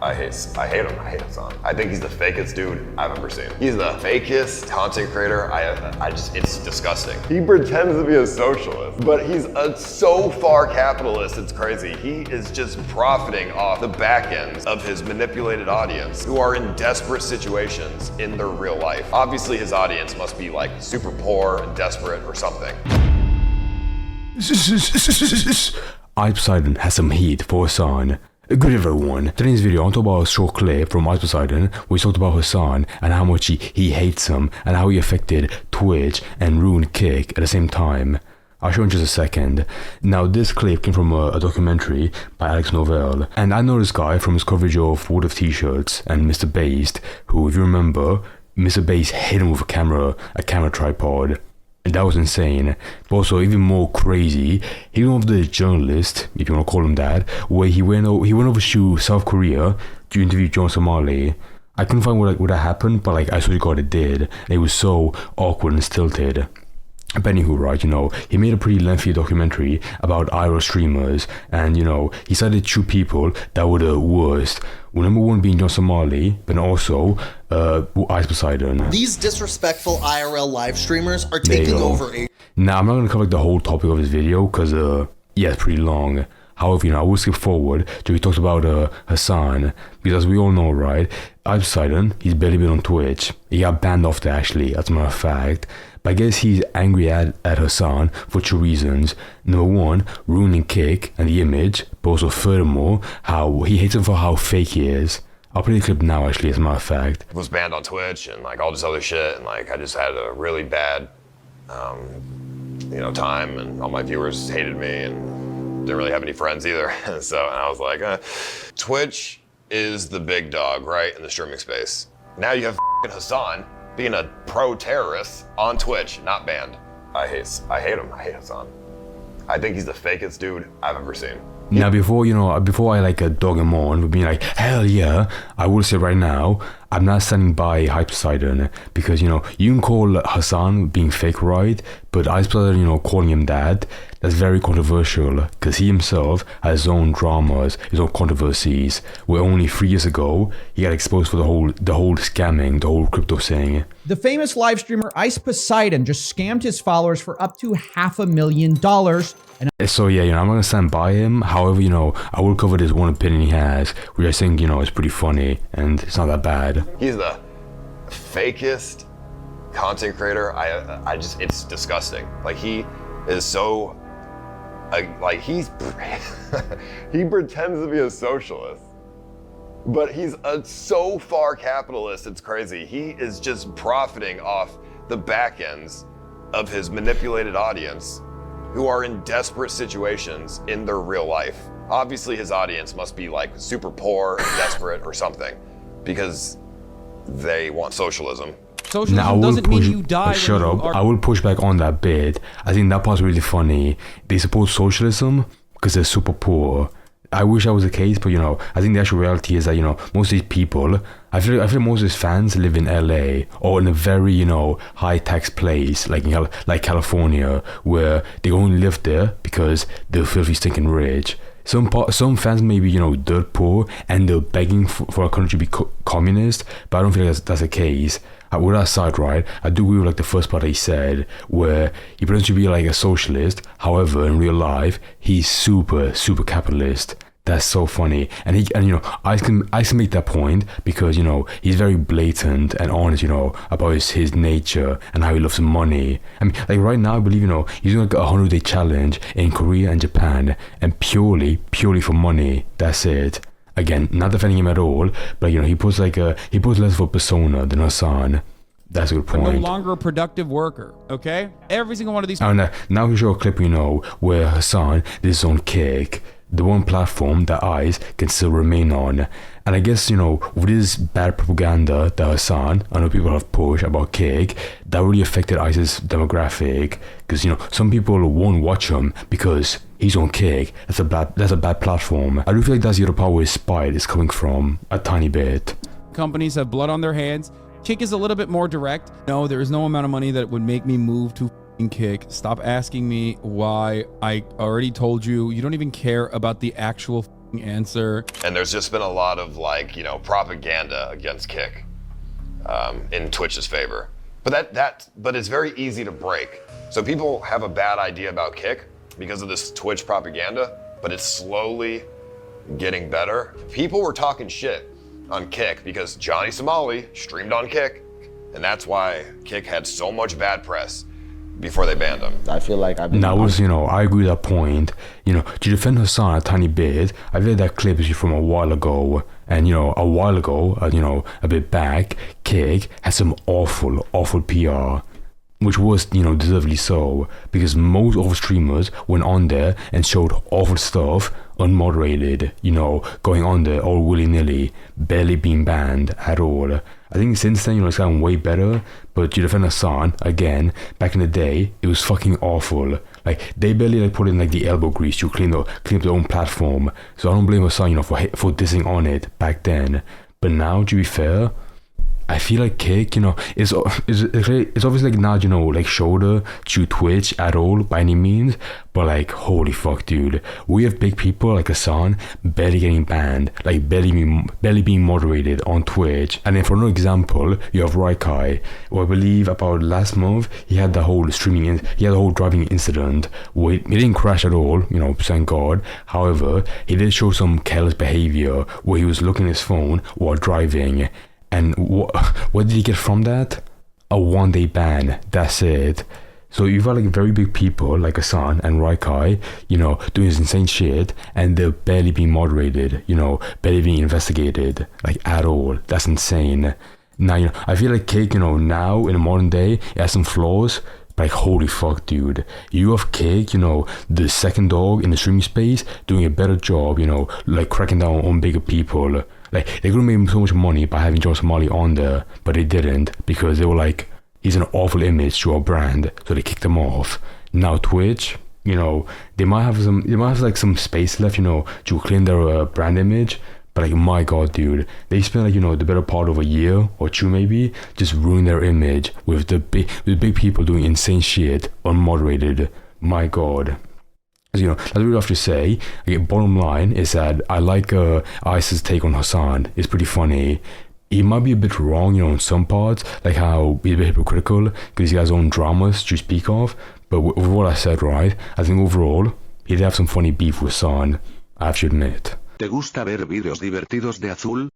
I hate him. I hate Hasan. I think he's the fakest dude I've ever seen. He's the fakest content creator it's disgusting. He pretends to be a socialist, but he's so far capitalist, it's crazy. He is just profiting off the back ends of his manipulated audience who are in desperate situations in their real life. Obviously his audience must be like super poor and desperate or something. IcePoseidon has some heat for Hasan. Good everyone. Today's video, I want to talk about a short clip from IcePoseidon where he talked about Hasan and how much he hates him and how he affected Twitch and ruined Kick at the same time. I'll show you in just a second. Now this clip came from a documentary by Alex Novell, and I know this guy from his coverage of World of T-shirts and Mr. Based, who, if you remember, Mr. Based hit him with a camera tripod. And that was insane. But also even more crazy, he was one of the journalists, if you want to call him that, where he went over to South Korea to interview John Somali. I couldn't find what that happened, but like I swear to God it did. And it was so awkward and stilted. But anywho, right, he made a pretty lengthy documentary about IRL streamers, and he cited two people that were the worst. Well, number one being John Somali, but also IcePoseidon. These disrespectful IRL live streamers are taking over a... Now, I'm not going to cover the whole topic of this video, because, it's pretty long. However, I will skip forward to he talks about Hasan, because as we all know, right, IcePoseidon, he's barely been on Twitch. He got banned off there, actually, as a matter of fact. But I guess he's angry at Hasan for two reasons. Number one, ruining Kick and the image, but also furthermore, how he hates him for how fake he is. I'll play the clip now, actually, as a matter of fact. Was banned on Twitch and like all this other shit, and like I just had a really bad time, and all my viewers hated me and didn't really have any friends either. So and I was like, Twitch is the big dog, right, in the streaming space. Now you have Hasan being a pro-terrorist on Twitch, not banned. I hate him. I hate Hasan. I think he's the fakest dude I've ever seen. Now before I dog him on for being like, hell yeah, I will say right now, I'm not standing by IcePoseidon, because you can call Hasan being fake, right? But IcePoseidon, calling him that's very controversial, because he himself has his own dramas, his own controversies, where only 3 years ago he got exposed for the whole scamming, the whole crypto thing. The famous live streamer IcePoseidon just scammed his followers for up to $500,000. So yeah, I'm not gonna stand by him. However, I will cover this one opinion he has, which I think, is pretty funny and it's not that bad. He's the fakest content creator. It's disgusting. Like he is so, he pretends to be a socialist, but he's so far capitalist, it's crazy. He is just profiting off the back ends of his manipulated audience who are in desperate situations in their real life. Obviously his audience must be like super poor and desperate or something, because they want socialism. Socialism doesn't mean you die. Shut up. I will push back on that bit. I think that part's really funny. They support socialism because they're super poor. I wish that was the case, but I think the actual reality is that most of these people, I feel most of his fans live in LA or in a very high tax place like California, where they only live there because they're filthy stinking rich. Some fans may be dirt poor and they're begging for our country to be communist, but I don't feel like that's the case. With that aside, right, I do agree with the first part he said, where he pretends to be like a socialist. However, in real life, he's super capitalist. That's so funny, and I can make that point because he's very blatant and honest, about his nature and how he loves money. I mean, like right now, I believe he's doing like a 100-day challenge in Korea and Japan, and purely for money. That's it. Again, not defending him at all, but he puts less of a persona than Hasan. That's a good point. I'm no longer a productive worker, okay? Every single one of these... And now we show a clip, where Hasan did his own Kick, the one platform that Ice can still remain on. And I guess, with this bad propaganda that Hasan, I know people have pushed about Kick, that really affected Ice's demographic. Because, some people won't watch him because he's on Kick. That's a bad platform. I do feel like that's the other part where his spite is coming from, a tiny bit. Companies have blood on their hands. Kick is a little bit more direct. No, there is no amount of money that would make me move to Kick. Stop asking me why. I already told you. You don't even care about the actual answer. And there's just been a lot of like, propaganda against Kick in Twitch's favor. But it's very easy to break. So people have a bad idea about Kick because of this Twitch propaganda, but it's slowly getting better. People were talking shit on Kick because Johnny Somali streamed on Kick, and that's why Kick had so much bad press before they banned him. I feel like I've been... Now, I agree with that point. To defend Hasan a tiny bit, I read that clip from a while ago, and, a while ago, a bit back, Kick had some awful PR, which was, deservedly so, because most of streamers went on there and showed awful stuff, unmoderated, going on there all willy-nilly, barely being banned at all. I think since then, it's gotten way better, but to defend Hasan, again, back in the day, it was fucking awful. Like, they barely put in the elbow grease to clean up their own platform, so I don't blame Hasan, for dissing on it back then. But now, to be fair, I feel like Kick, it's obviously not, shoulder to Twitch at all by any means, but holy fuck, dude, we have big people like Hasan barely getting banned, barely being moderated on Twitch. And then for another example, you have Raikai, who I believe about last month, he had the whole driving incident where he didn't crash at all, thank God. However, he did show some careless behavior where he was looking at his phone while driving. And what did he get from that? A 1-day ban. That's it. So you've got very big people like Hasan and Raikai, doing this insane shit, and they're barely being moderated, barely being investigated, at all. That's insane. Now, I feel like Kick, now in the modern day, it has some flaws. But holy fuck, dude. You have Kick, the second dog in the streaming space, doing a better job, cracking down on bigger people. They could have made so much money by having John Somali on there, but they didn't because they were he's an awful image to our brand, so they kicked him off. Now Twitch, they might have some space left, to clean their brand image. But my God, dude, they spent the better part of a year or two maybe just ruining their image with the big people doing insane shit unmoderated. My God. That's what we have to say. Bottom line is that I like Ice's take on Hasan. It's pretty funny. He might be a bit wrong, in some parts, how he's a bit hypocritical because he has his own dramas to speak of. But with what I said, right, I think overall he did have some funny beef with Hasan, I have to admit. ¿Te gusta ver vídeos divertidos de Azul?